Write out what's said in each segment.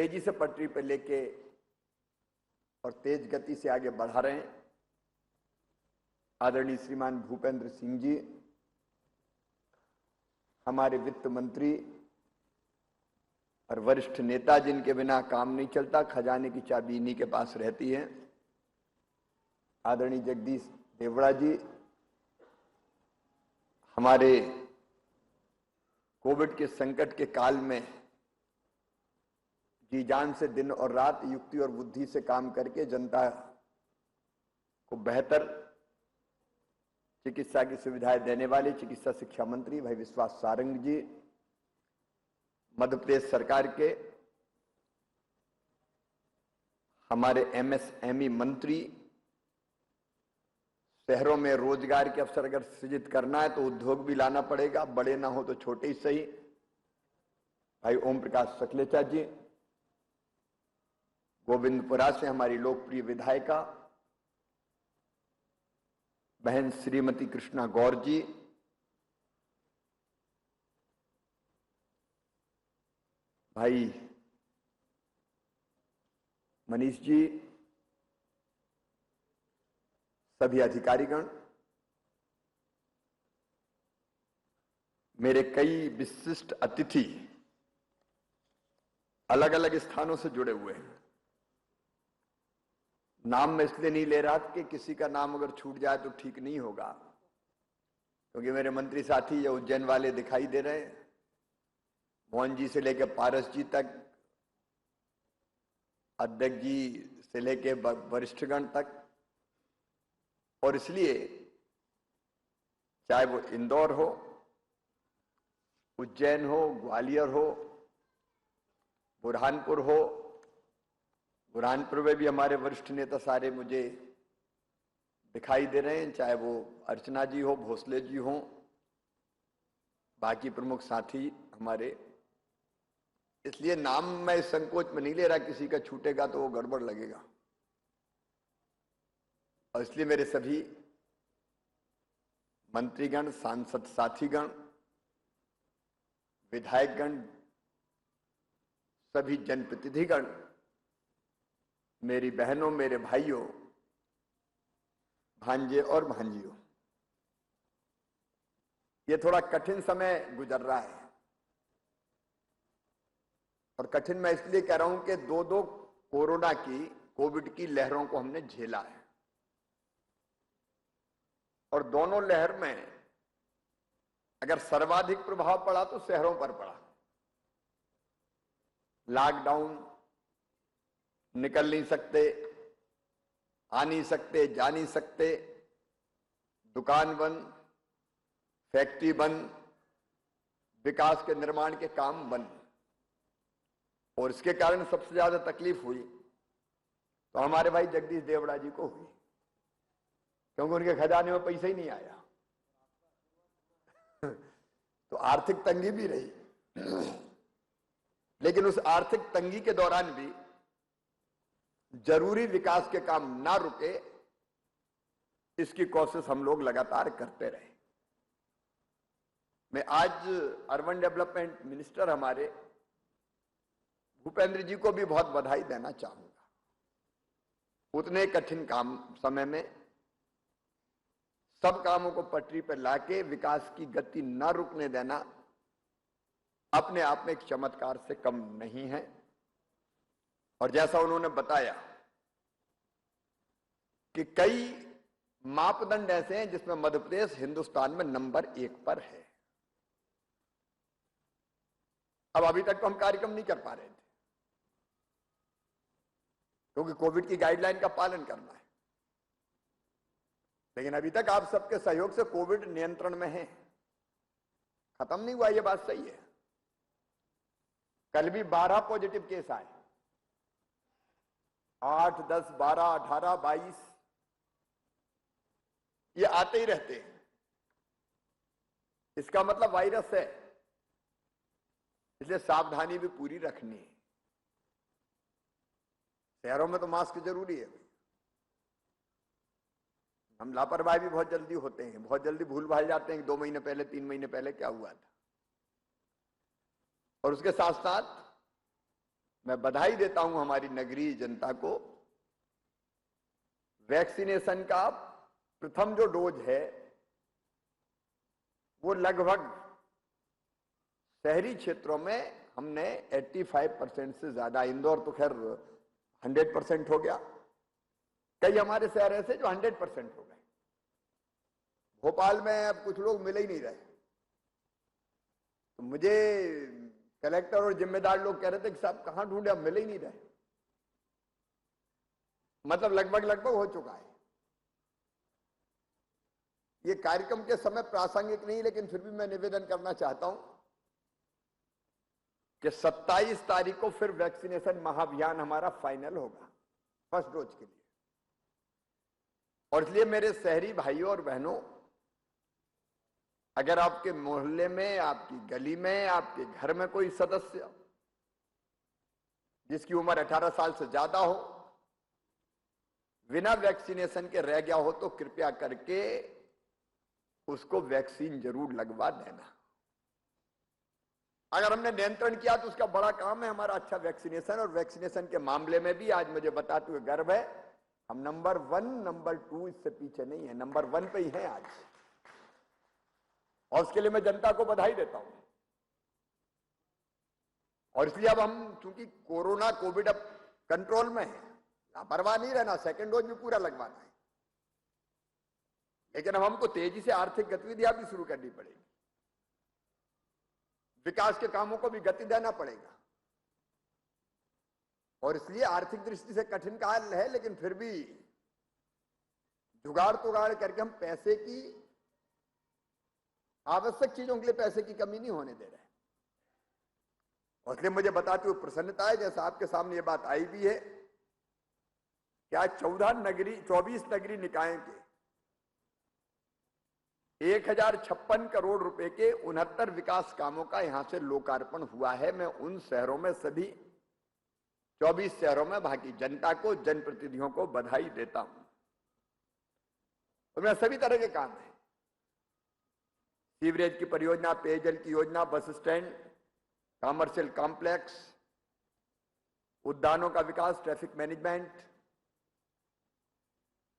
तेजी से पटरी पर लेके और तेज गति से आगे बढ़ा रहे हैं। आदरणीय श्रीमान भूपेंद्र सिंह जी, हमारे वित्त मंत्री और वरिष्ठ नेता, जिनके बिना काम नहीं चलता, खजाने की चाबी इन्हीं के पास रहती है। आदरणीय जगदीश देवड़ा जी, हमारे कोविड के संकट के काल में जी जान से दिन और रात युक्ति और बुद्धि से काम करके जनता को बेहतर चिकित्सा की सुविधाएं देने वाले चिकित्सा शिक्षा मंत्री भाई विश्वास सारंग जी, मध्य प्रदेश सरकार के हमारे एमएसएमई मंत्री, शहरों में रोजगार के अवसर अगर सृजित करना है तो उद्योग भी लाना पड़ेगा, बड़े ना हो तो छोटे ही सही, भाई ओम प्रकाश सकलेचा जी, गोविंदपुरा से हमारी लोकप्रिय विधायिका बहन श्रीमती कृष्णा गौर जी, भाई मनीष जी, सभी अधिकारीगण, मेरे कई विशिष्ट अतिथि अलग अलग स्थानों से जुड़े हुए हैं। नाम मैं इसलिए नहीं ले रहा कि किसी का नाम अगर छूट जाए तो ठीक नहीं होगा, क्योंकि मेरे मंत्री साथी ये उज्जैन वाले दिखाई दे रहे हैं, मोहन जी से लेकर पारस जी तक, अध्यक्ष जी से लेकर वरिष्ठगण तक, और इसलिए चाहे वो इंदौर हो, उज्जैन हो, ग्वालियर हो, बुरहानपुर हो, बुरहानपुर में भी हमारे वरिष्ठ नेता सारे मुझे दिखाई दे रहे हैं, चाहे वो अर्चना जी हो, भोसले जी हो, बाकी प्रमुख साथी हमारे। इसलिए नाम मैं संकोच में नहीं ले रहा, किसी का छूटेगा तो वो गड़बड़ लगेगा, और इसलिए मेरे सभी मंत्रीगण, सांसद साथीगण, विधायकगण, सभी जनप्रतिनिधिगण, मेरी बहनों, मेरे भाइयों, भांजे और भांजियों, ये थोड़ा कठिन समय गुजर रहा है, और कठिन मैं इसलिए कह रहा हूं कि दो कोरोना की, कोविड की लहरों को हमने झेला है, और दोनों लहर में अगर सर्वाधिक प्रभाव पड़ा तो शहरों पर पड़ा। लॉकडाउन, निकल नहीं सकते, आ नहीं सकते, जा नहीं सकते, दुकान बंद, फैक्ट्री बंद, विकास के निर्माण के काम बंद, और इसके कारण सबसे ज्यादा तकलीफ हुई तो हमारे भाई जगदीश देवड़ा जी को हुई, क्योंकि उनके खजाने में पैसा ही नहीं आया। तो आर्थिक तंगी भी रही, लेकिन उस आर्थिक तंगी के दौरान भी जरूरी विकास के काम ना रुके, इसकी कोशिश हम लोग लगातार करते रहे। मैं आज अर्बन डेवलपमेंट मिनिस्टर हमारे भूपेंद्र जी को भी बहुत बधाई देना चाहूंगा। उतने कठिन काम समय में सब कामों को पटरी पर लाके विकास की गति न रुकने देना अपने आप में एक चमत्कार से कम नहीं है। और जैसा उन्होंने बताया कि कई मापदंड ऐसे हैं जिसमें मध्य प्रदेश हिंदुस्तान में नंबर 1 पर है। अब अभी तक तो हम कार्यक्रम नहीं कर पा रहे थे, क्योंकि कोविड की गाइडलाइन का पालन करना है, लेकिन अभी तक आप सबके सहयोग से कोविड नियंत्रण में है, खत्म नहीं हुआ, ये बात सही है। कल भी 12 पॉजिटिव केस आए, 8, 10, 12, 18, 22 ये आते ही रहते हैं। इसका मतलब वायरस है, इसलिए सावधानी भी पूरी रखनी है। शहरों में तो मास्क जरूरी है, हम लापरवाही भी बहुत जल्दी होते हैं, बहुत जल्दी भूल भाल जाते हैं 2 महीने पहले, 3 महीने पहले क्या हुआ था। और उसके साथ साथ मैं बधाई देता हूं हमारी नगरीय जनता को। वैक्सीनेशन का प्रथम जो डोज है वो लगभग शहरी क्षेत्रों में हमने 85% से ज्यादा, इंदौर तो खैर 100% हो गया, कई हमारे शहर ऐसे जो 100% हो गए। भोपाल में अब कुछ लोग मिल ही नहीं रहे, तो मुझे कलेक्टर और जिम्मेदार लोग कह रहे थे कि साहब कहां ढूंढे, अब मिल ही नहीं रहे। मतलब लगभग लगभग हो चुका है। ये कार्यक्रम के समय प्रासंगिक नहीं, लेकिन फिर भी मैं निवेदन करना चाहता हूं कि 27 तारीख को फिर वैक्सीनेशन महाअभियान हमारा फाइनल होगा फर्स्ट डोज के लिए। और इसलिए मेरे शहरी भाइयों और बहनों, अगर आपके मोहल्ले में, आपकी गली में, आपके घर में कोई सदस्य जिसकी उम्र 18 साल से ज्यादा हो, बिना वैक्सीनेशन के रह गया हो, तो कृपया करके उसको वैक्सीन जरूर लगवा देना। अगर हमने नियंत्रण किया तो उसका बड़ा काम है हमारा अच्छा वैक्सीनेशन। और वैक्सीनेशन के मामले में भी आज मुझे बताते हुए गर्व है, हम नंबर 1, नंबर 2 इससे पीछे नहीं है, नंबर 1 पे ही हैं आज। और उसके लिए मैं जनता को बधाई देता हूं। और इसलिए अब हम, चूंकि कोरोना कोविड अब कंट्रोल में है, लापरवाह नहीं रहना, सेकेंड डोज भी पूरा लगवाना है। लेकिन अब हमको तेजी से आर्थिक गतिविधियां भी शुरू करनी पड़ेगी, विकास के कामों को भी गति देना पड़ेगा। और इसलिए आर्थिक दृष्टि से कठिन काल है, लेकिन फिर भी जुगाड़ तुगाड़ करके हम पैसे की, आवश्यक चीजों के लिए पैसे की कमी नहीं होने दे रहे। और इसलिए मुझे बताते हुए प्रसन्नता है, जैसा आपके सामने ये बात आई भी है कि आज 24 नगरीय निकायों के 1056 करोड़ रुपए के 69 विकास कामों का यहां से लोकार्पण हुआ है। मैं उन शहरों में, सभी 24 शहरों में बाकी जनता को, जनप्रतिनिधियों को बधाई देता हूं। उनमें सभी तरह के काम हैं, सीवरेज की परियोजना, पेयजल की योजना, बस स्टैंड, कॉमर्शियल कॉम्प्लेक्स, उद्यानों का विकास, ट्रैफिक मैनेजमेंट,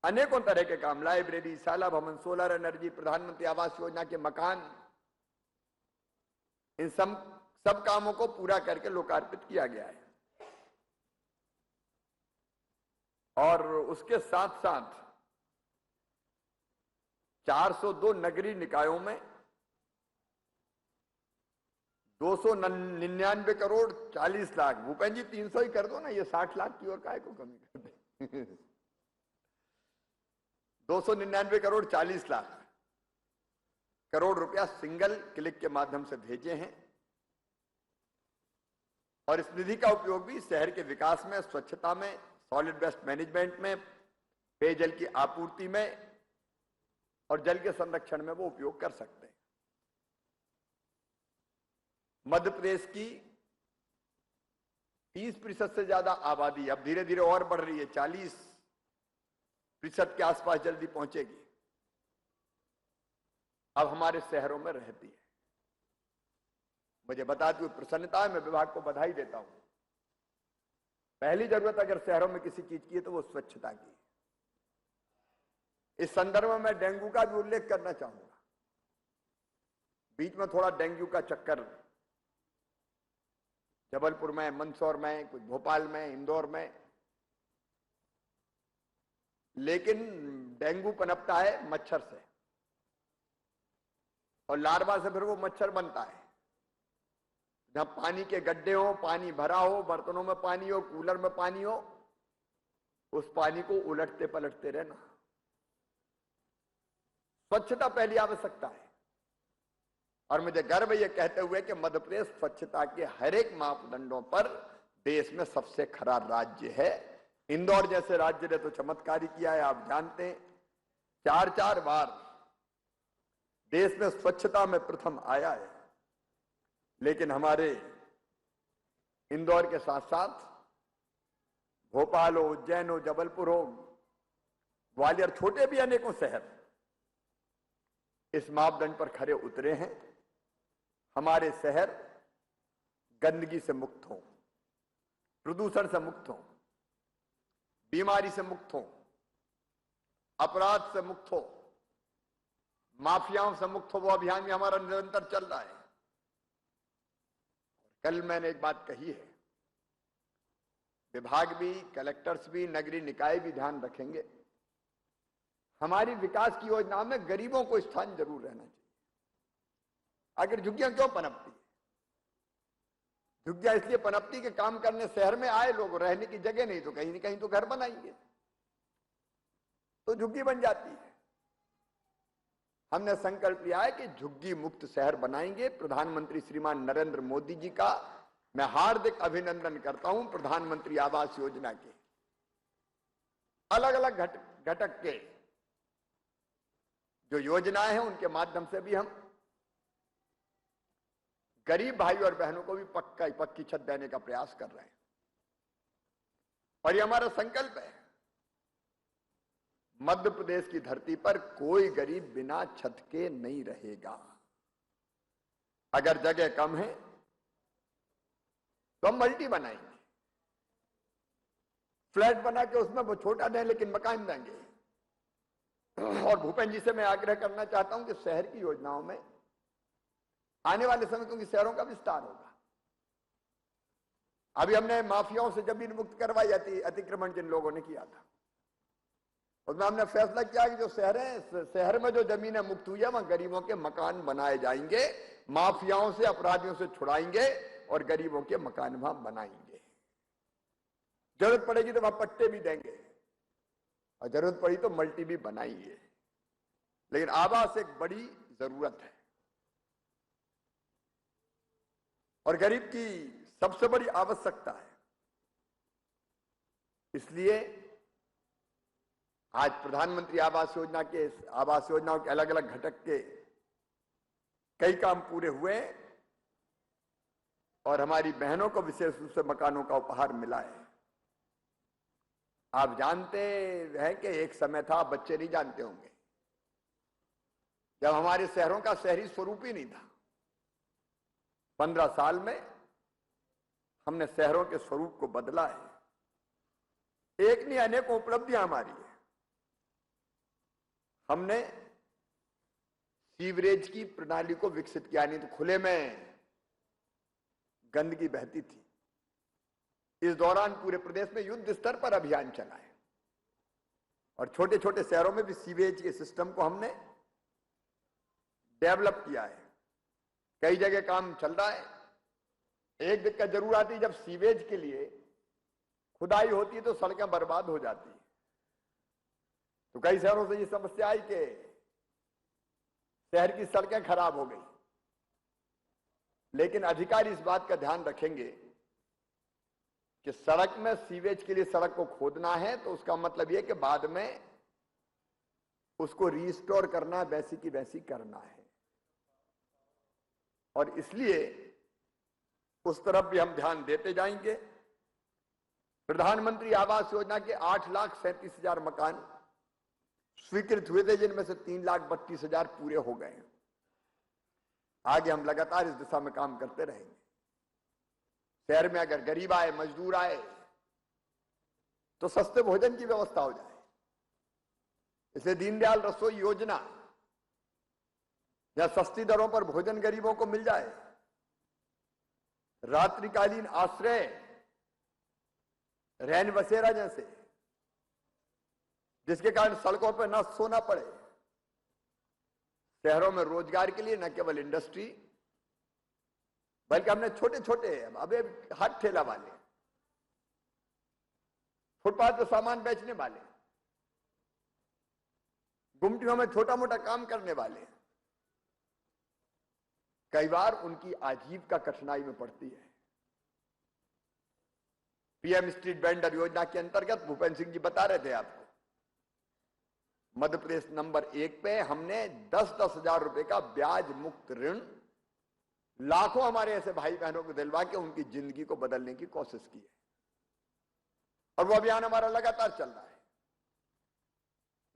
अनेकों तरह के काम, लाइब्रेरी, शाला भवन, सोलर एनर्जी, प्रधानमंत्री आवास योजना के मकान, इन सब कामों को पूरा करके लोकार्पित किया गया है। और उसके साथ साथ 402 नगरीय निकायों में 299 करोड़ 40 लाख, भूपेंद्र जी 300 ही कर दो ना, ये 60 लाख की ओर काहे को कमी कर दे। 299 करोड़ 40 लाख करोड़ रुपया सिंगल क्लिक के माध्यम से भेजे हैं। और इस निधि का उपयोग भी शहर के विकास में, स्वच्छता में, सॉलिड वेस्ट मैनेजमेंट में, पेयजल की आपूर्ति में और जल के संरक्षण में वो उपयोग कर सकते हैं। मध्य प्रदेश की 30% से ज्यादा आबादी अब धीरे धीरे और बढ़ रही है, 40% के आसपास जल्दी पहुंचेगी, अब हमारे शहरों में रहती है। मुझे बताते हुए प्रसन्नता है, मैं विभाग को बधाई देता हूं। पहली जरूरत अगर शहरों में किसी चीज की है तो वो स्वच्छता की। इस संदर्भ में मैं डेंगू का भी उल्लेख करना चाहूंगा। बीच में थोड़ा डेंगू का चक्कर जबलपुर में, मंदसौर में, कुछ भोपाल में, इंदौर में, लेकिन डेंगू पनपता है मच्छर से, और लार्वा से फिर वो मच्छर बनता है। जहां पानी के गड्ढे हो, पानी भरा हो, बर्तनों में पानी हो, कूलर में पानी हो, उस पानी को उलटते पलटते रहना। स्वच्छता पहली आवश्यकता है। और मुझे गर्व ये कहते हुए कि मध्य प्रदेश स्वच्छता के हर एक मापदंडों पर देश में सबसे खरा राज्य है। इंदौर जैसे राज्य ने तो चमत्कारी किया है, आप जानते हैं, 4 बार देश में स्वच्छता में प्रथम आया है। लेकिन हमारे इंदौर के साथ साथ भोपाल हो, उज्जैन हो, जबलपुर हो, ग्वालियर, छोटे भी अनेकों शहर इस मापदंड पर खरे उतरे हैं। हमारे शहर गंदगी से मुक्त हों, प्रदूषण से मुक्त हो, बीमारी से मुक्त हो, अपराध से मुक्त हो, माफियाओं से मुक्त हो, वो अभियान भी हमारा निरंतर चल रहा है। कल मैंने एक बात कही है, विभाग भी, कलेक्टर्स भी, नगरीय निकाय भी ध्यान रखेंगे, हमारी विकास की योजनाओं में गरीबों को स्थान जरूर रहना चाहिए। आखिर झुग्गियां क्यों पनपती है? झुग्गियां इसलिए पनपती कि काम करने शहर में आए लोग, रहने की जगह नहीं तो कहीं न कहीं तो घर बनाएंगे, तो झुग्गी बन जाती है। हमने संकल्प लिया है कि झुग्गी मुक्त शहर बनाएंगे। प्रधानमंत्री श्रीमान नरेंद्र मोदी जी का मैं हार्दिक अभिनंदन करता हूं। प्रधानमंत्री आवास योजना के अलग अलग घटक के जो योजनाएं हैं, उनके माध्यम से भी हम गरीब भाई और बहनों को भी पक्की छत देने का प्रयास कर रहे हैं, और ये हमारा संकल्प है। मध्य प्रदेश की धरती पर कोई गरीब बिना छत के नहीं रहेगा। अगर जगह कम है तो हम मल्टी बनाएंगे, फ्लैट बना के उसमें वो छोटा दें लेकिन मकान देंगे। और भूपेंद्र जी से मैं आग्रह करना चाहता हूं कि शहर की योजनाओं में आने वाले समय क्योंकि शहरों का विस्तार होगा। अभी हमने माफियाओं से जमीन मुक्त करवाई जाती, अतिक्रमण जिन लोगों ने किया था, उसमें हमने फैसला किया कि जो शहर में जो जमीनें मुक्त हुई है वहां गरीबों के मकान बनाए जाएंगे, माफियाओं से, अपराधियों से छुड़ाएंगे और गरीबों के मकान वहां बनाएंगे। जरूरत पड़ेगी तो वहां पट्टे भी देंगे और जरूरत पड़ी तो मल्टी भी बनाएंगे, लेकिन आवास एक बड़ी जरूरत है और गरीब की सबसे बड़ी आवश्यकता है। इसलिए आज प्रधानमंत्री आवास योजनाओं के अलग अलग घटक के कई काम पूरे हुए और हमारी बहनों को विशेष रूप से मकानों का उपहार मिला है। आप जानते हैं कि एक समय था, बच्चे नहीं जानते होंगे, जब हमारे शहरों का शहरी स्वरूप ही नहीं था। 15 साल में हमने शहरों के स्वरूप को बदला है। एक नहीं, अनेकों उपलब्धियां हमारी है। हमने सीवरेज की प्रणाली को विकसित किया, नहीं तो खुले में गंदगी बहती थी। इस दौरान पूरे प्रदेश में युद्ध स्तर पर अभियान चला है और छोटे छोटे शहरों में भी सीवेज के सिस्टम को हमने डेवलप किया है। कई जगह काम चल रहा है। एक दिक्कत जरूर आती है, जब सीवेज के लिए खुदाई होती है तो सड़कें बर्बाद हो जाती है। तो कई शहरों से ये समस्या आई कि शहर की सड़कें खराब हो गई, लेकिन अधिकारी इस बात का ध्यान रखेंगे कि सड़क में सीवेज के लिए सड़क को खोदना है तो उसका मतलब यह कि बाद में उसको रिस्टोर करना, वैसी की वैसी करना है, और इसलिए उस तरफ भी हम ध्यान देते जाएंगे। प्रधानमंत्री आवास योजना के 8,37,000 मकान स्वीकृत हुए थे, जिनमें से 3,32,000 पूरे हो गए हैं। आगे हम लगातार इस दिशा में काम करते रहेंगे। शहर में अगर गरीब आए, मजदूर आए, तो सस्ते भोजन की व्यवस्था हो जाए। इसलिए दीनदयाल रसोई योजना, जहां सस्ती दरों पर भोजन गरीबों को मिल जाए, रात्रिकालीन आश्रय, रैन बसेरा जैसे, जिसके कारण सड़कों पर न सोना पड़े। शहरों में रोजगार के लिए न केवल इंडस्ट्री, बल्कि हमने छोटे छोटे, अबे हाथ ठेला वाले, फुटपाथ पर सामान बेचने वाले, गुमटियों में छोटा मोटा काम करने वाले, कई बार उनकी आजीविका कठिनाई में पड़ती है। पीएम स्ट्रीट वेंडर योजना के अंतर्गत भूपेंद्र सिंह जी बता रहे थे आपको, मध्य प्रदेश नंबर 1 पे हमने 10-10 हजार रुपए का ब्याज मुक्त ऋण लाखों हमारे ऐसे भाई बहनों को दिलवा के उनकी जिंदगी को बदलने की कोशिश की है, और वो अभियान हमारा लगातार चल रहा है।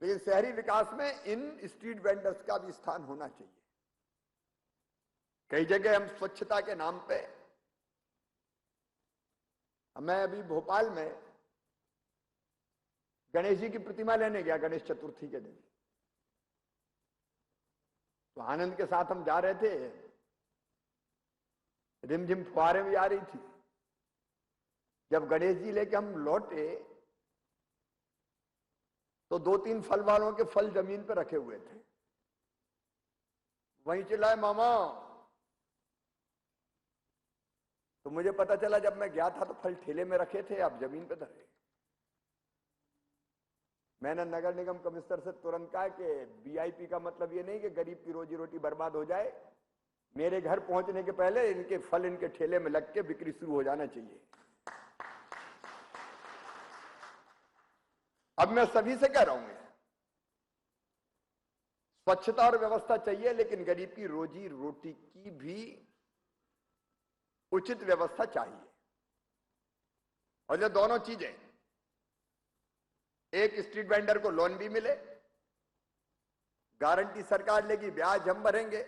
लेकिन शहरी विकास में इन स्ट्रीट वेंडर्स का भी स्थान होना चाहिए। कई जगह हम स्वच्छता के नाम पे मैं अभी भोपाल में गणेश जी की प्रतिमा लेने गया गणेश चतुर्थी के दिन। तो आनंद के साथ हम जा रहे थे, रिमझिम फुहारें भी आ रही थी। जब गणेश जी लेके हम लौटे तो 2-3 फल वालों के फल जमीन पर रखे हुए थे। वहीं चिल्लाए मामा। तो मुझे पता चला जब मैं गया था तो फल ठेले में रखे थे, अब जमीन पे धरे। मैंने नगर निगम कमिश्नर से तुरंत कहा कि वीआईपी का मतलब ये नहीं कि गरीब की रोजी रोटी बर्बाद हो जाए, मेरे घर पहुंचने के पहले इनके फल इनके ठेले में लग के बिक्री शुरू हो जाना चाहिए। अब मैं सभी से कह रहा हूं, स्वच्छता और व्यवस्था चाहिए, लेकिन गरीब की रोजी रोटी की भी उचित व्यवस्था चाहिए। और ये दोनों चीजें, एक स्ट्रीट वेंडर को लोन भी मिले, गारंटी सरकार लेगी, ब्याज हम भरेंगे,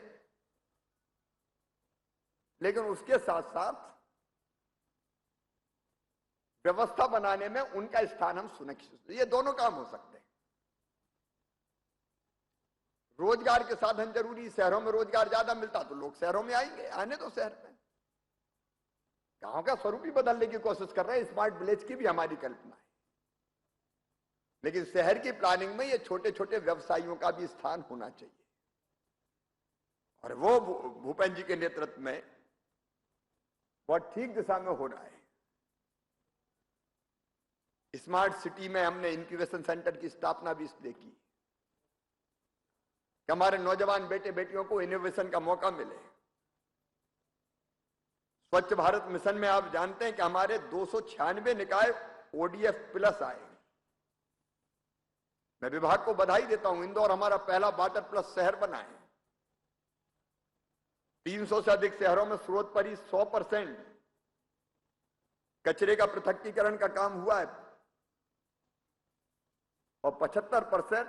लेकिन उसके साथ साथ व्यवस्था बनाने में उनका स्थान हम सुनिश्चित, ये दोनों काम हो सकते हैं। रोजगार के साधन जरूरी, शहरों में रोजगार ज्यादा मिलता तो लोग शहरों में आएंगे, आने तो शहर में। गांव का स्वरूप ही बदलने की कोशिश कर रहे हैं, स्मार्ट विलेज की भी हमारी कल्पना है, लेकिन शहर की प्लानिंग में ये छोटे छोटे व्यवसायियों का भी स्थान होना चाहिए। और वो भूपेंद्र जी के नेतृत्व में बहुत ठीक दिशा में हो रहा है। स्मार्ट सिटी में हमने इंक्यूबेशन सेंटर की स्थापना भी इसलिए की कि हमारे नौजवान बेटे बेटियों को इनोवेशन का मौका मिले। स्वच्छ भारत मिशन में आप जानते हैं कि हमारे 296 निकाय ओडीएफ प्लस आए। मैं विभाग को बधाई देता हूं, इंदौर हमारा पहला वाटर प्लस शहर बना है। 300 से अधिक शहरों में स्रोत पर ही 100% कचरे का पृथक्कीकरण का काम हुआ है और 75%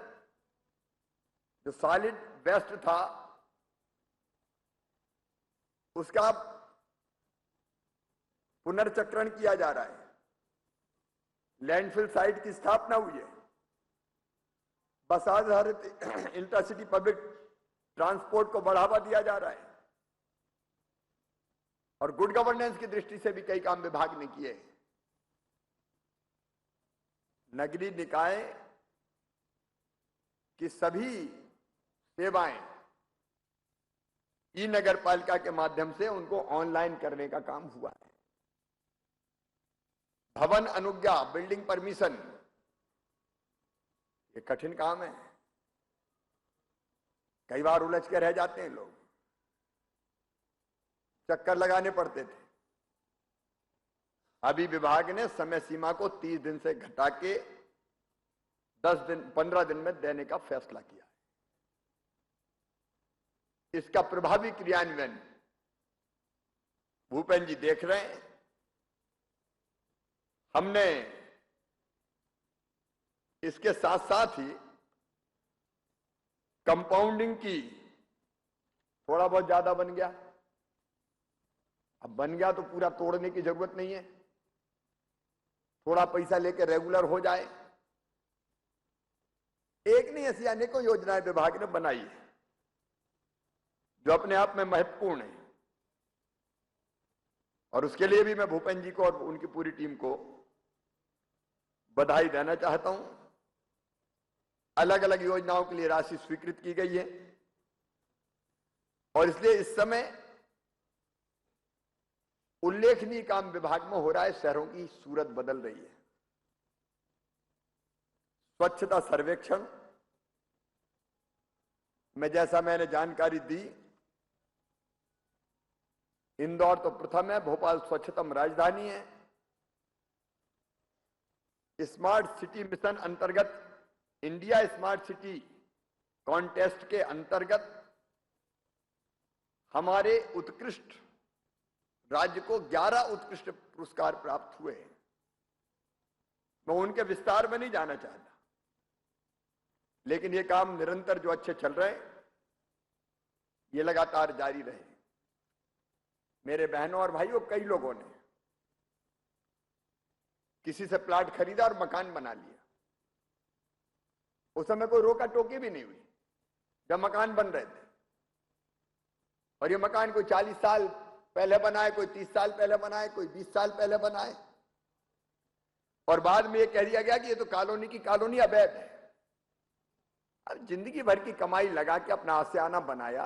जो सॉलिड वेस्ट था उसका पुनर्चक्रण किया जा रहा है। लैंडफिल साइट की स्थापना हुई है। बस आधारित इंटरसिटी पब्लिक ट्रांसपोर्ट को बढ़ावा दिया जा रहा है और गुड गवर्नेंस की दृष्टि से भी कई काम विभाग ने किए। नगरीय निकाय की सभी सेवाएं ई नगर पालिका के माध्यम से उनको ऑनलाइन करने का काम हुआ है। भवन अनुज्ञा, बिल्डिंग परमिशन, ये कठिन काम है, कई बार उलझ के रह जाते हैं लोग, चक्कर लगाने पड़ते थे। अभी विभाग ने समय सीमा को 30 दिन से घटा के 10 दिन 15 दिन में देने का फैसला किया है। इसका प्रभावी क्रियान्वयन भूपेंद्र जी देख रहे हैं। हमने इसके साथ साथ ही कंपाउंडिंग की, थोड़ा बहुत ज्यादा बन गया, अब बन गया तो पूरा तोड़ने की जरूरत नहीं है, थोड़ा पैसा लेके रेगुलर हो जाए। एक नहीं, ऐसी अनेकों योजनाएं विभाग ने बनाई है जो अपने आप में महत्वपूर्ण है और उसके लिए भी मैं भूपेंद्र जी को और उनकी पूरी टीम को बधाई देना चाहता हूं। अलग अलग योजनाओं के लिए राशि स्वीकृत की गई है और इसलिए इस समय उल्लेखनीय काम विभाग में हो रहा है। शहरों की सूरत बदल रही है। स्वच्छता सर्वेक्षण में जैसा मैंने जानकारी दी, इंदौर तो प्रथम है, भोपाल स्वच्छतम राजधानी है। स्मार्ट सिटी मिशन अंतर्गत इंडिया स्मार्ट सिटी कॉन्टेस्ट के अंतर्गत हमारे उत्कृष्ट राज्य को 11 उत्कृष्ट पुरस्कार प्राप्त हुए हैं। मैं उनके विस्तार में नहीं जाना चाहता, लेकिन ये काम निरंतर जो अच्छे चल रहे हैं ये लगातार जारी रहे। मेरे बहनों और भाइयों, कई लोगों ने किसी से प्लाट खरीदा और मकान बना लिया। उस समय कोई रोका टोकी भी नहीं हुई जब मकान बन रहे थे। और ये मकान कोई 40 साल पहले बनाए, कोई 30 साल पहले बनाए, कोई 20 साल पहले बनाए, और बाद में ये कह दिया गया कि ये तो कॉलोनी की कॉलोनी अवैध है। अब जिंदगी भर की कमाई लगा के अपना आशियाना बनाया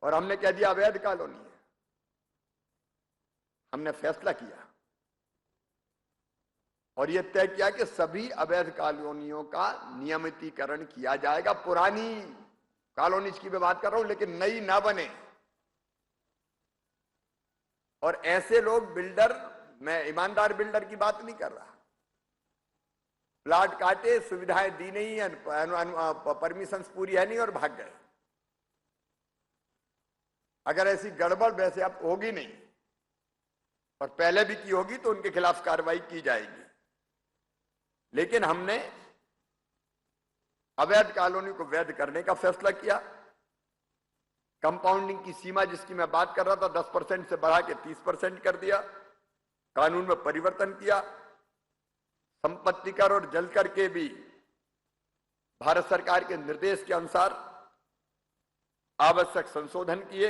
और हमने कह दिया अवैध कॉलोनी है। हमने फैसला किया और यह तय किया कि सभी अवैध कॉलोनियों का नियमितीकरण किया जाएगा। पुरानी कॉलोनीज की मैं बात कर रहा हूं, लेकिन नई ना बने। और ऐसे लोग बिल्डर, मैं ईमानदार बिल्डर की बात नहीं कर रहा, प्लाट काटे, सुविधाएं दी नहीं, परमिशन पूरी है नहीं और भाग गए। अगर ऐसी गड़बड़ वैसे अब होगी नहीं और पहले भी की होगी तो उनके खिलाफ कार्रवाई की जाएगी। लेकिन हमने अवैध कॉलोनी को वैध करने का फैसला किया। कंपाउंडिंग की सीमा जिसकी मैं बात कर रहा था 10% से बढ़ा के 30% कर दिया। कानून में परिवर्तन किया। संपत्ति कर और जल कर के भी भारत सरकार के निर्देश के अनुसार आवश्यक संशोधन किए।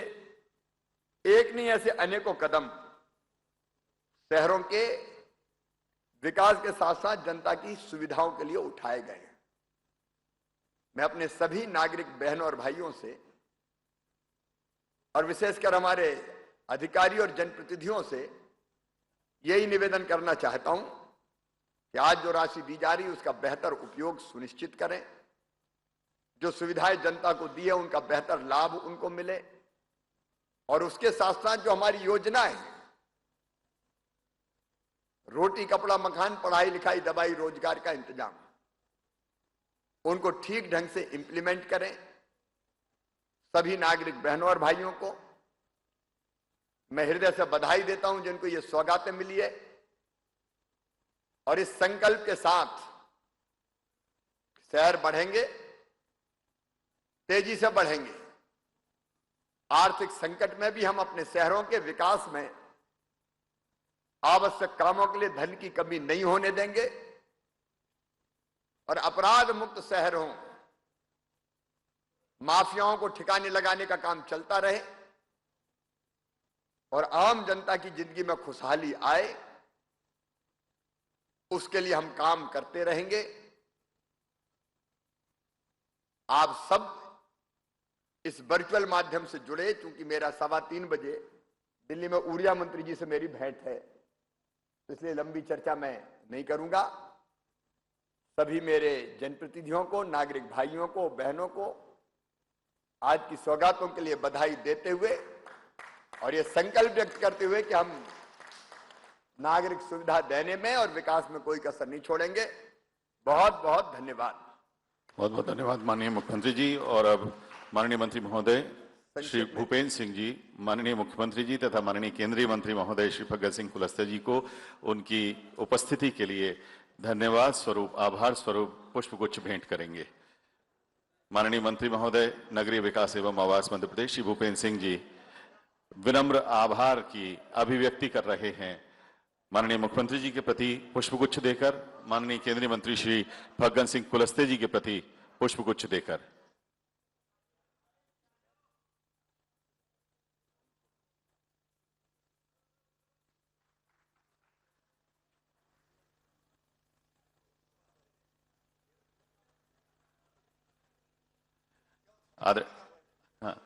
एक नहीं, ऐसे अनेकों कदम शहरों के विकास के साथ साथ जनता की सुविधाओं के लिए उठाए गए हैं। मैं अपने सभी नागरिक बहनों और भाइयों से और विशेषकर हमारे अधिकारी और जनप्रतिनिधियों से यही निवेदन करना चाहता हूं कि आज जो राशि दी जा रही है उसका बेहतर उपयोग सुनिश्चित करें। जो सुविधाएं जनता को दी है उनका बेहतर लाभ उनको मिले, और उसके साथ साथ जो हमारी योजनाएं, रोटी कपड़ा मकान, पढ़ाई लिखाई दवाई रोजगार का इंतजाम, उनको ठीक ढंग से इंप्लीमेंट करें। सभी नागरिक बहनों और भाइयों को मैं हृदय से बधाई देता हूं जिनको ये सौगातें मिली है। और इस संकल्प के साथ शहर बढ़ेंगे, तेजी से बढ़ेंगे। आर्थिक संकट में भी हम अपने शहरों के विकास में आवश्यक कामों के लिए धन की कमी नहीं होने देंगे और अपराध मुक्त शहर हों, माफियाओं को ठिकाने लगाने का काम चलता रहे और आम जनता की जिंदगी में खुशहाली आए, उसके लिए हम काम करते रहेंगे। आप सब इस वर्चुअल माध्यम से जुड़े, क्योंकि मेरा 3:15 बजे दिल्ली में ऊर्जा मंत्री जी से मेरी भेंट है, इसलिए लंबी चर्चा मैं नहीं करूंगा। सभी मेरे जनप्रतिनिधियों को, नागरिक भाइयों को, बहनों को आज की सौगातों के लिए बधाई देते हुए और ये संकल्प व्यक्त करते हुए कि हम नागरिक सुविधा देने में और विकास में कोई कसर नहीं छोड़ेंगे। बहुत बहुत धन्यवाद। बहुत बहुत धन्यवाद माननीय मुख्यमंत्री जी। और अब माननीय मंत्री महोदय श्री भूपेन्द्र सिंह जी, माननीय मुख्यमंत्री जी तथा माननीय केंद्रीय मंत्री महोदय श्री फग्गन सिंह कुलस्ते जी को उनकी उपस्थिति के लिए धन्यवाद स्वरूप, आभार स्वरूप पुष्पगुच्छ भेंट करेंगे। माननीय मंत्री महोदय नगरीय विकास एवं आवास मध्य प्रदेश श्री भूपेन्द्र सिंह जी विनम्र आभार की अभिव्यक्ति कर रहे हैं। माननीय मुख्यमंत्री जी के प्रति पुष्पगुच्छ देकर, माननीय केंद्रीय मंत्री श्री फग्गन सिंह कुलस्ते जी के प्रति पुष्पगुच्छ देकर।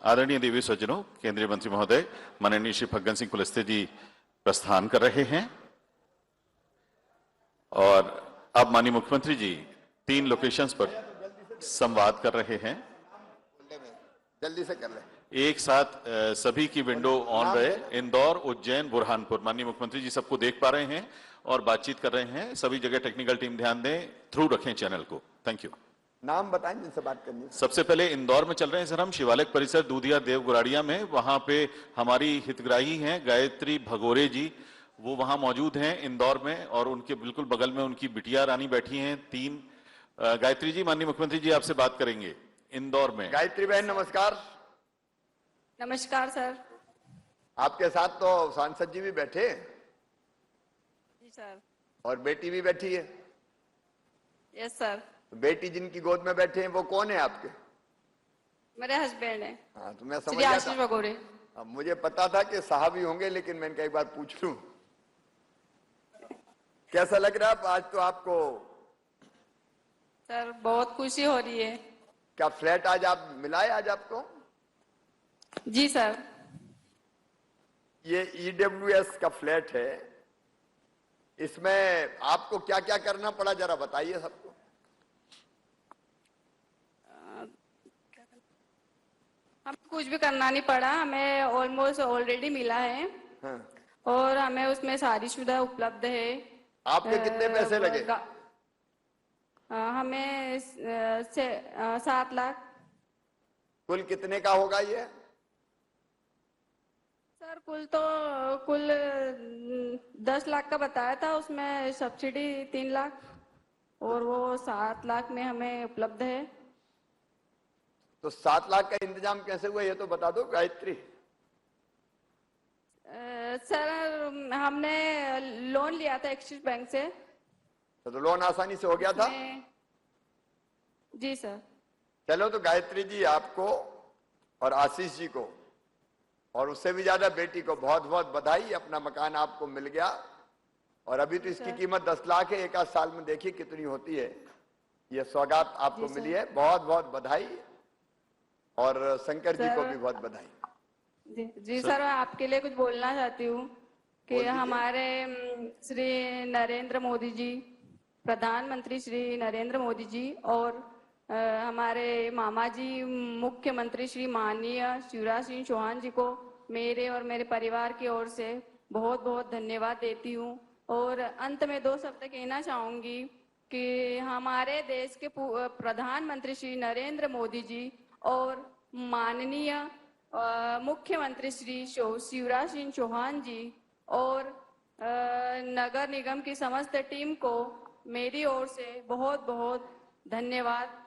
आदरणीय देवी सज्जनों, केंद्रीय मंत्री महोदय माननीय श्री फग्गन सिंह कुलस्ते जी प्रस्थान कर रहे हैं और अब माननीय मुख्यमंत्री जी 3 लोकेशंस पर संवाद कर रहे हैं। जल्दी से कर ले। एक साथ सभी की विंडो ऑन रहे। इंदौर, उज्जैन, बुरहानपुर। माननीय मुख्यमंत्री जी सबको देख पा रहे हैं और बातचीत कर रहे हैं। सभी जगह टेक्निकल टीम ध्यान दें, थ्रू रखें चैनल को। Thank you. नाम बताएं जिनसे बात करनी है। सबसे पहले इंदौर में चल रहे हैं सर हम, शिवालय परिसर दूधिया देवगुराड़िया में। वहां पे हमारी हितग्राही हैं गायत्री भगोरे जी, वो वहां मौजूद हैं इंदौर में, और उनके बिल्कुल बगल में उनकी बिटिया रानी बैठी हैं 3। गायत्री जी, माननीय मुख्यमंत्री जी आपसे बात करेंगे इंदौर में। गायत्री बहन नमस्कार। नमस्कार सर। आपके साथ तो सांसद जी भी बैठे। जी सर। और बेटी भी बैठी है। Yes sir. बेटी जिनकी गोद में बैठे हैं वो कौन है आपके? मेरे हस्बैंड है हाँ, तो मैं समझ श्री गया आशीष था। भगोड़े। अब मुझे पता था कि साहब ही होंगे, लेकिन मैंने कहा एक बार पूछ लूं। कैसा लग रहा है आज? तो आपको सर बहुत खुशी हो रही है। क्या फ्लैट आज आप मिला है आज आपको? जी सर। ये ईडब्ल्यूएस का फ्लैट है। इसमें आपको क्या क्या करना पड़ा, जरा बताइए सबको। हमें कुछ भी करना नहीं पड़ा, हमें ऑलमोस्ट ऑलरेडी मिला है। हाँ। और हमें उसमें सारी सुविधा उपलब्ध है। आपके कितने पैसे लगे? हमें 7 लाख। कुल कितने का होगा ये? सर कुल 10 लाख का बताया था, उसमें सब्सिडी 3 लाख और वो 7 लाख में हमें उपलब्ध है। तो 7 लाख का इंतजाम कैसे हुआ ये तो बता दो गायत्री। सर हमने लोन लिया था एक्सिस बैंक से। तो लोन आसानी से हो गया था? जी सर। चलो, तो गायत्री जी आपको और आशीष जी को और उससे भी ज्यादा बेटी को बहुत बहुत बधाई। अपना मकान आपको मिल गया और अभी तो इसकी कीमत 10 लाख है। एक आध साल में देखिए कितनी होती है। ये सौगात आपको मिली है, बहुत बहुत बधाई। और शंकर जी को भी बहुत बधाई। जी सर, मैं आपके लिए कुछ बोलना चाहती हूँ कि हमारे श्री नरेंद्र मोदी जी, प्रधानमंत्री श्री नरेंद्र मोदी जी और हमारे मामा जी मुख्यमंत्री श्री माननीय शिवराज सिंह चौहान जी को मेरे और मेरे परिवार की ओर से बहुत बहुत धन्यवाद देती हूँ। और अंत में 2 शब्द कहना चाहूंगी कि हमारे देश के प्रधानमंत्री श्री नरेंद्र मोदी जी और माननीय मुख्यमंत्री श्री शिवराज सिंह चौहान जी और नगर निगम की समस्त टीम को मेरी ओर से बहुत बहुत धन्यवाद।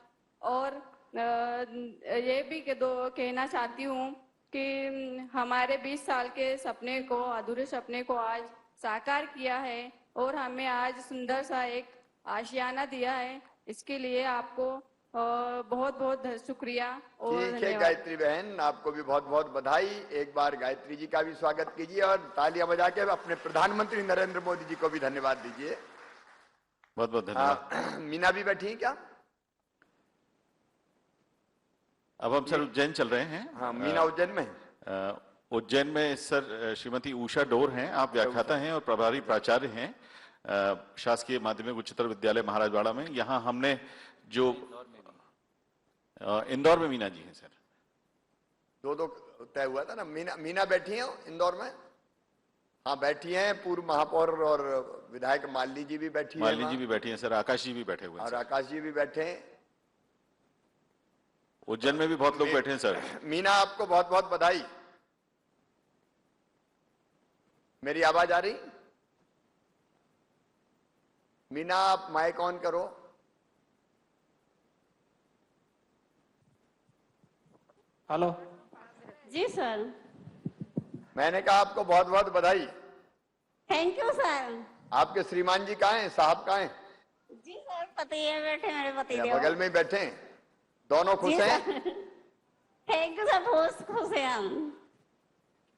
और ये भी कहना चाहती हूँ कि हमारे 20 साल के सपने को, अधूरे सपने को आज साकार किया है और हमें आज सुंदर सा एक आशियाना दिया है। इसके लिए आपको बहुत बहुत शुक्रिया और ठीक है धन्यवाद। गायत्री बहन, आपको भी बहुत बहुत बधाई। एक बार गायत्री जी का भी स्वागत कीजिए और तालियां बजा के अपने प्रधानमंत्री नरेंद्र मोदी जी को भी धन्यवाद दीजिए। बहुत बहुत धन्यवाद। मीना भी बैठी है क्या? अब हम सर उज्जैन चल रहे हैं। हाँ, मीना उज्जैन में। उज्जैन में सर श्रीमती उषा डोर हैं, आप व्याख्याता हैं और प्रभारी प्राचार्य हैं शासकीय माध्यमिक उच्चतर विद्यालय महाराजवाड़ा में। यहाँ हमने जो इंदौर में मीना जी हैं सर। दो तय हुआ था ना। मीना बैठी हैं इंदौर में। हाँ बैठी हैं। पूर्व महापौर और विधायक मालिनी जी भी बैठी हैं। मालिनी जी भी बैठी हैं सर, आकाश जी भी बैठे हुए हैं और सर। आकाश जी भी बैठे हैं। उज्जैन में भी बहुत लोग बैठे हैं सर। मीना, आपको बहुत बहुत बधाई। मेरी आवाज आ रही? मीना, आप माइक ऑन करो। हेलो जी सर। मैंने कहा आपको बहुत बहुत बधाई। Thank you sir. आपके श्रीमान जी कहाँ हैं? साहब कहाँ हैं? जी सर, पति है बैठे, मेरे पति देव बगल में ही बैठे हैं। दोनों खुश हैं? थैंक यू सर, बहुत खुश हैं हम।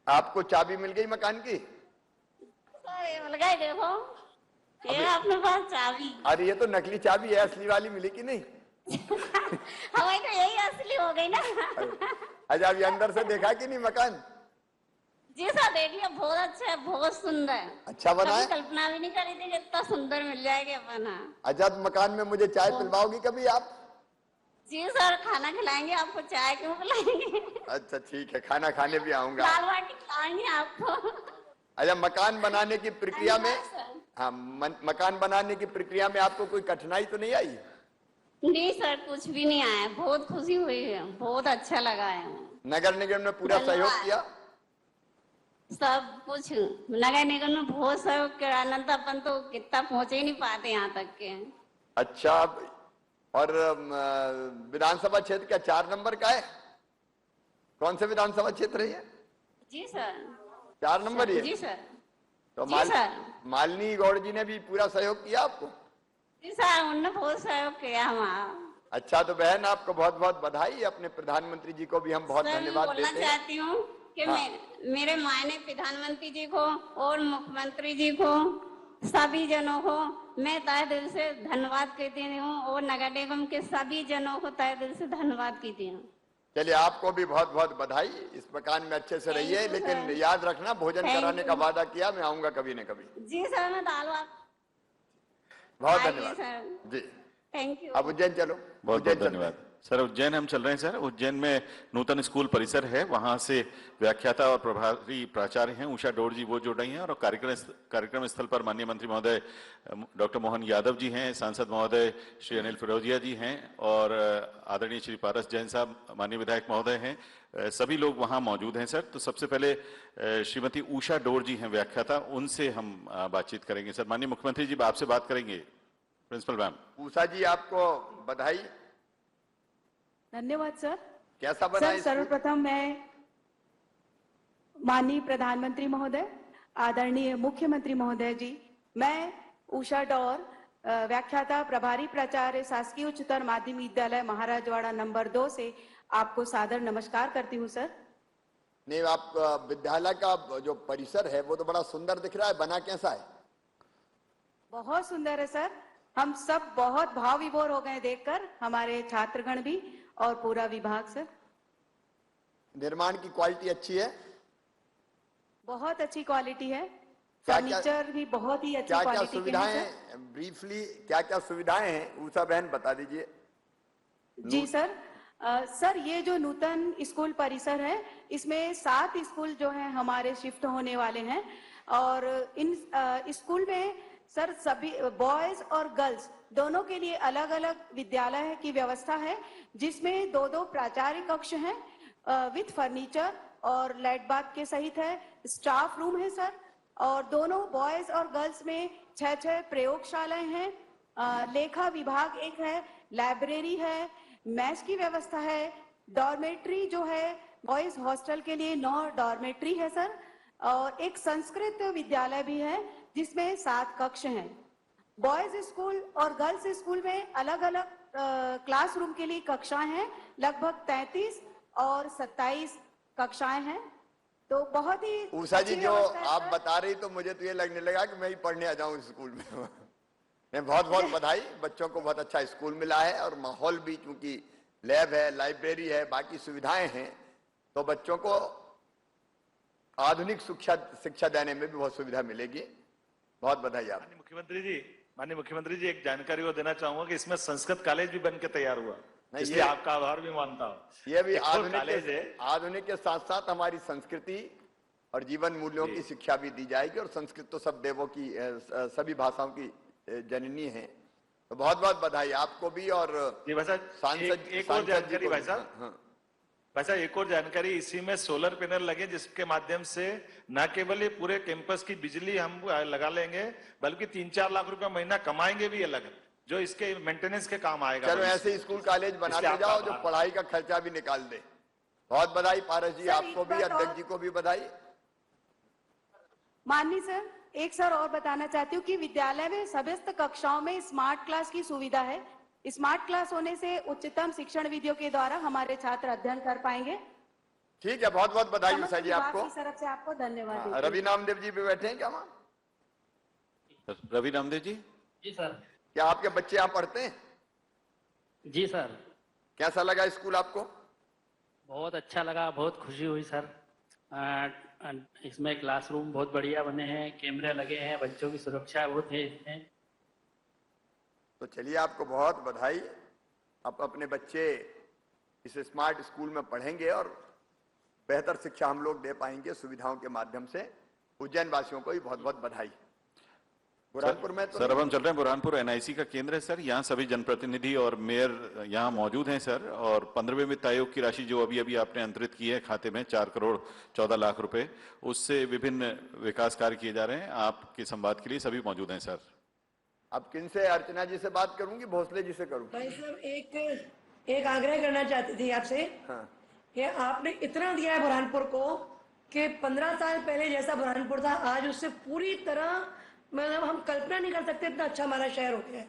आपको चाबी मिल गई मकान की? सर ये मिल गई, देखो ये अपने पास चाबी। अरे ये तो नकली चाबी है, असली वाली मिली कि नहीं? हमारी तो यही असली हो गई ना। अच्छा, अभी अंदर से देखा कि नहीं मकान? जी सर, देखिए बहुत अच्छा है, बहुत सुंदर। अच्छा बना है? कल्पना भी नहीं करी थी कि इतना सुंदर मिल जाएगा अपना। अच्छा, तो मकान में मुझे चाय पिलवाओगी कभी आप? जी सर, खाना खिलाएंगे आपको, चाय क्यों पिलाएंगे। अच्छा ठीक है, खाना खाने भी आऊंगा। दाल बाटी खिलाएंगे आपको। अच्छा, मकान बनाने की प्रक्रिया में, सर। हाँ, मकान बनाने की प्रक्रिया में आपको कोई कठिनाई तो नहीं आई? नहीं सर, कुछ भी नहीं आया, बहुत खुशी हुई है, बहुत अच्छा लगा है। नगर निगम ने पूरा सहयोग किया? सब कुछ नगर निगम में बहुत सहयोग किया, अनंत अपन तो कितना पहुंचे ही नहीं पाते यहाँ तक के। अच्छा, और विधानसभा क्षेत्र क्या 4 नंबर का है? कौन से विधानसभा क्षेत्र है ये? जी सर। 4 नंबर ही है? जी सर। तो जी सर। मालिनी गौड़ जी ने भी पूरा सहयोग किया आपको? जी सर, उन्होंने बहुत सहयोग किया हमारा। अच्छा, तो बहन आपको बहुत बहुत बधाई। अपने प्रधानमंत्री जी को भी हम बहुत सर, मैं धन्यवाद बोलना देते हैं। चाहती हूँ कि हाँ। मेरे माननीय प्रधानमंत्री जी को और मुख्यमंत्री जी को, सभी जनों को मैं तहे दिल से धन्यवाद कहती हूँ, और नगर निगम के सभी जनों को तहे दिल से धन्यवाद कहती हूँ। चलिए, आपको भी बहुत बहुत बधाई। इस मकान में अच्छे से रहिए, Thank you, लेकिन sir. याद रखना भोजन Thank कराने का you. वादा किया, मैं आऊंगा कभी न कभी। जी सर, मैं दाल भात। बहुत आइए धन्यवाद सर। जी। Thank you. अब उज्जैन चलो। बहुत उज्जैन बहुत चलते धन्यवाद हैं। सर। उज्जैन हम चल रहे हैं सर। उज्जैन में नूतन स्कूल परिसर है, वहां से व्याख्याता और प्रभारी प्राचार्य हैं उषा डोर जी, वो जुड़ रही हैं। और कार्यक्रम स्थल पर माननीय मंत्री महोदय डॉक्टर मोहन यादव जी हैं, सांसद महोदय श्री अनिल फिरोजिया जी हैं, और आदरणीय श्री पारस जैन साहब माननीय विधायक महोदय हैं। सभी लोग वहां मौजूद हैं सर। तो सबसे पहले श्रीमती उषा डोर जी हैं व्याख्याता, उनसे हम बातचीत करेंगे सर। माननीय मुख्यमंत्री जी आपसे बात करेंगे। Principal ma'am. उषा जी, आपको बधाई। धन्यवाद सर। कैसा बना सर, स्कूल? सर्वप्रथम मैं माननीय प्रधानमंत्री महोदय, आदरणीय मुख्यमंत्री महोदय जी, मैं उषा डोर, व्याख्याता प्रभारी प्राचार्य शासकीय उच्चतर माध्यमिक विद्यालय महाराजवाड़ा नंबर 2 से आपको सादर नमस्कार करती हूँ सर। नहीं, आप विद्यालय का जो परिसर है वो तो बड़ा सुंदर दिख रहा है, बना कैसा है? बहुत सुंदर है सर। हम सब बहुत भाव विभोर हो गए देखकर, हमारे छात्रगण भी और पूरा विभाग सर। निर्माण की क्वालिटी अच्छी है? बहुत अच्छी क्वालिटी है। क्या- फर्नीचर भी बहुत ही अच्छी क्या क्या क्वालिटी के हैं सुविधाएं, सर। ब्रीफली क्या क्या सुविधाएं हैं उषा बहन बता दीजिए। जी सर। सर, ये जो नूतन स्कूल परिसर है, इसमें 7 स्कूल जो हैं हमारे शिफ्ट होने वाले हैं, और इन स्कूल में सर सभी बॉयज और गर्ल्स दोनों के लिए अलग अलग विद्यालय की व्यवस्था है, जिसमें 2-2 प्राचार्य कक्ष हैं विथ फर्नीचर और लाइट बाथ के सहित है। स्टाफ रूम है सर, और दोनों बॉयज और गर्ल्स में 6-6 प्रयोगशालाएं हैं। लेखा विभाग एक है, लाइब्रेरी है, मैस की व्यवस्था है, डॉर्मेट्री जो है बॉयज हॉस्टल के लिए 9 डॉर्मेट्री है सर, और एक संस्कृत विद्यालय भी है जिसमें 7 कक्ष हैं। बॉयज स्कूल और गर्ल्स स्कूल में अलग अलग क्लासरूम के लिए कक्षाएं हैं, लगभग 33 और 27 कक्षाएं हैं। तो बहुत ही उषा जी, अच्छी जो व्यवस्था है आप सर। बता रही तो मुझे तो ये लगने लगा कि मैं ही पढ़ने आ जाऊं स्कूल में। मैं बहुत बहुत बधाई। बच्चों को बहुत अच्छा स्कूल मिला है, और माहौल भी, क्योंकि लैब है, लाइब्रेरी है, बाकी सुविधाएं हैं, तो बच्चों को आधुनिक शिक्षा देने में भी बहुत सुविधा मिलेगी। बहुत बधाई आप। माननीय मुख्यमंत्री जी, एक जानकारी को देना चाहूंगा कि इसमें संस्कृत कॉलेज भी बन के तैयार हुआ, नहीं, इसलिए ये- आपका आभार भी मानता हूँ। ये भी एक और कॉलेज है। आधुनिक के साथ साथ हमारी संस्कृति और जीवन मूल्यों की शिक्षा भी दी जाएगी। और संस्कृत तो सब देवों की, सभी भाषाओं की जननी है। तो बहुत बहुत बधाई आपको भी, और जी भाई साहब, सांसद एक और सांसद जी जानकारी को भाई भी। साहब। हाँ। भाई साहब, एक और जानकारी, इसी में सोलर पैनल लगे, जिसके माध्यम से न केवल ये पूरे कैंपस की बिजली हम लगा लेंगे, बल्कि 3-4 लाख रुपए महीना कमाएंगे भी अलग, जो इसके मेंटेनेंस के काम आएगा। चलो, ऐसे स्कूल कॉलेज बनाते जाओ जो पढ़ाई का खर्चा भी निकाल दे। बहुत बधाई पारस जी, सर, आपको एक भी, बात अध्यक्ष और- जी को भी बधाई। माननीय सर, एक सर और बताना चाहती हूँ कि विद्यालय में समस्त कक्षाओं में स्मार्ट क्लास की सुविधा है। स्मार्ट क्लास होने से उच्चतम शिक्षण विधियों के द्वारा हमारे छात्र अध्ययन कर पाएंगे। ठीक है, बहुत बहुत बधाई समस्त उषा जी विभाग आपको। की तरफ से आपको धन्यवाद देती हूँ। रवि नामदेव जी भी बैठे हैं क्या वहाँ? रवि नामदेव जी। जी सर। क्या आपके बच्चे यहाँ पढ़ते हैं? जी सर। कैसा लगा स्कूल आपको? बहुत अच्छा लगा, बहुत खुशी हुई सर। इसमें क्लासरूम बहुत बढ़िया बने हैं, कैमरे लगे हैं, बच्चों की सुरक्षा बहुत है इसमें। तो चलिए, आपको बहुत बधाई। अब अपने बच्चे इस स्मार्ट स्कूल में पढ़ेंगे और बेहतर शिक्षा हम लोग दे पाएंगे सुविधाओं के माध्यम से। उज्जैन वासियों को भी बहुत बहुत बधाई। बुरहानपुर में तो सर अब हम चल रहे हैं बुरहानपुर। एनआईसी का केंद्र है सर, यहाँ सभी जनप्रतिनिधि और मेयर यहाँ मौजूद हैं सर। और 15वें वित्त आयोग की राशि जो अभी अभी आपने अंतरित की है खाते में 4 करोड़ 14 लाख रुपए, उससे विभिन्न विकास कार्य किए जा रहे हैं। आपके संवाद के लिए सभी मौजूद हैं सर। अब किन से? अर्चना जी से बात करूंगी, भोसले जी से करूंगी? भाई साहब, एक आग्रह करना चाहती थी आपसे। हाँ। कि आपने इतना दिया है बुरहानपुर को कि 15 साल पहले जैसा बुरहानपुर था आज उससे पूरी तरह मतलब हम कल्पना नहीं कर सकते इतना अच्छा हमारा शहर हो गया है।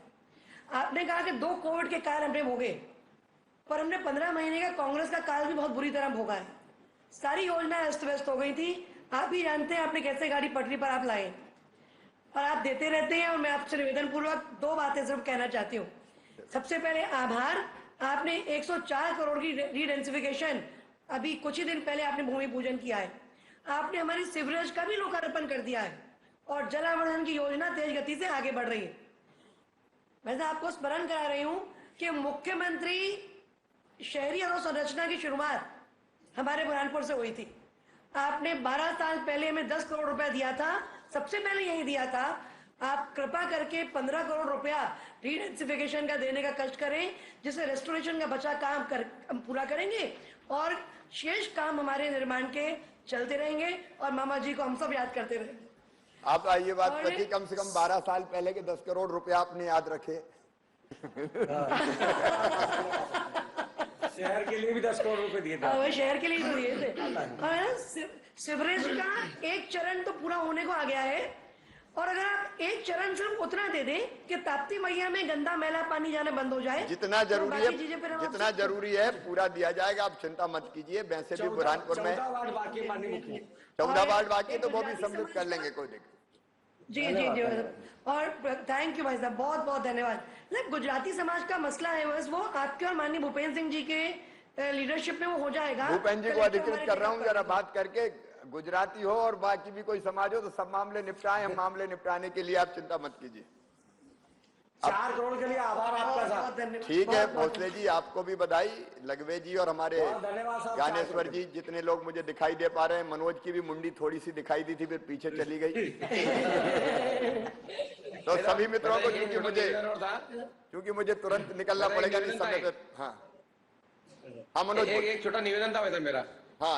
आपने कहा कि 2 कोविड के काल हमने भोगे, पर हमने 15 महीने का कांग्रेस का काल भी बहुत बुरी तरह भोगा है। सारी योजनाएं अस्त व्यस्त हो गई थी। आप ही जानते हैं आपने कैसे गाड़ी पटरी पर आप लाए, और आप देते रहते हैं। और मैं आपसे निवेदन पूर्वक 2 बातें सिर्फ कहना चाहती हूँ। सबसे पहले आभार, आपने 104 करोड़ की रीडेंसिफिकेशन अभी कुछ ही दिन पहले आपने भूमि पूजन किया है। आपने हमारी सीवरेज का भी लोकार्पण कर दिया है और जलावर्धन की योजना तेज गति से आगे बढ़ रही है। मैं आपको स्मरण करा रही हूं कि मुख्यमंत्री शहरी अधोसंरचना की शुरुआत हमारे बुरहानपुर से हुई थी। आपने 12 साल पहले हमें 10 करोड़ रुपया दिया था, सबसे पहले यही दिया था। आप कृपा करके 15 करोड़ रुपया रीडेंसिफिकेशन का देने का कष्ट करें, जिससे रेस्टोरेशन का बचा काम हम पूरा करेंगे और शेष काम हमारे निर्माण के चलते रहेंगे और मामा जी को हम सब याद करते रहेंगे। आप ये बात रखी, कम से कम 12 साल पहले के 10 करोड़ रुपया आपने याद रखे। शहर के लिए भी 10 करोड़ रुपए दिए थे। शहर के लिए तो दिए थे। और सिवरेज का एक चरण तो पूरा होने को आ गया है, और अगर आप एक चरण सिर्फ उतना दे दें कि ताप्ती मैया में गंदा मैला पानी जाना बंद हो जाए, जितना जरूरी है जितना जरूरी है पूरा दिया जाएगा। आप चिंता मत कीजिए। वैसे भी बुरहानपुर में 14 वार्ड बाकी, माननीय मुख्य 14 वार्ड बाकी, तो वो भी सम्मिलित कर लेंगे, कोई दिक्कत। जी जी जी। और थैंक यू भाई साहब, बहुत बहुत धन्यवाद। गुजराती समाज का मसला है बस वो आपके और माननीय भूपेंद्र सिंह जी के लीडरशिप में वो हो जाएगा। भूपेंद्र जी को अधिकृत कर रहा हूँ, जरा बात करके, गुजराती हो और बाकी भी कोई समाज हो तो सब मामले निपटाएं। हम मामले निपटाने के लिए आप चिंता मत कीजिए। 4 करोड़ के लिए आभार आपका साहब। ठीक है भोसले जी, आपको भी बधाई। लगवे जी और हमारे धन्यवाद साहब। ज्ञानेश्वर जी, जितने लोग मुझे दिखाई दे पा रहे हैं, मनोज की भी मुंडी थोड़ी सी दिखाई दी थी, फिर पीछे चली गई। तो सभी मित्रों को, क्योंकि मुझे तुरंत निकलना पड़ेगा नहीं समय पे। हाँ मनोज, एक छोटा निवेदन था वैसे मेरा। हाँ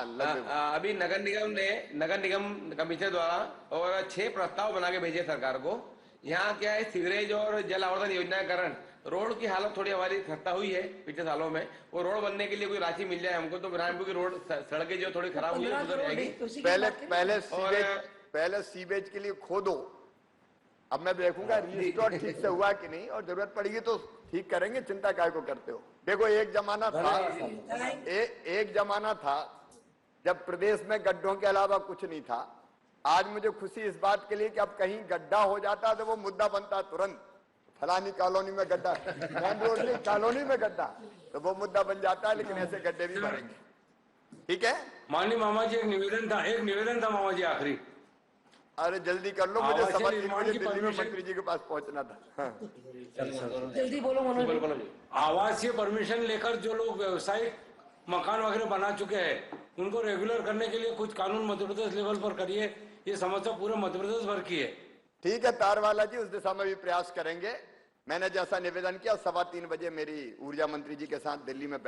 अभी नगर निगम कमिश्नर द्वारा और 6 प्रस्ताव बना के भेजे सरकार को। यहाँ क्या है, सीवरेज और जल आवर्धन योजना के कारण रोड की हालत थोड़ी हमारी खस्ता हुई है पिछले सालों में। वो रोड बनने के लिए कोई राशि मिल जाए हमको तो बुरहानपुर की रोड सड़कें जो थोड़ी खराब हुई है उधर जाएगी। पहले सीवेज के लिए खोदो। अब मैं देखूंगा रिस्टोर ठीक से हुआ कि नहीं, और जरूरत पड़ेगी तो ठीक करेंगे। चिंता काय को करते हो। देखो एक जमाना था जब प्रदेश में गड्ढों के अलावा कुछ नहीं था। आज मुझे खुशी इस बात के लिए कि अब कहीं गड्ढा हो जाता तो वो मुद्दा बनता तुरंत। फलानी कॉलोनी में गड्ढा, मेन रोड की कॉलोनी में गड्ढा, तो वो मुद्दा बन जाता है। लेकिन ऐसे गड्ढे भी भरेंगे, ठीक है। माननीय मामा जी, एक निवेदन था मामा जी आखिरी। अरे जल्दी कर लो, मुझे समझ नहीं, मुझे दिल्ली में मंत्री जी के पास पहुंचना था। हाँ। जल्दी बोलो मनोज। आवासीय परमिशन लेकर जो लोग व्यवसायिक मकान वगैरह बना चुके हैं उनको रेगुलर करने के लिए कुछ कानून मध्य प्रदेश लेवल पर करिए। ये समस्या पूरे मध्य प्रदेश भर की है। ठीक है तारवाला जी, उस दिशा में भी प्रयास करेंगे। मैंने जैसा निवेदन किया 3:15 बजे मेरी ऊर्जा मंत्री जी के साथ दिल्ली में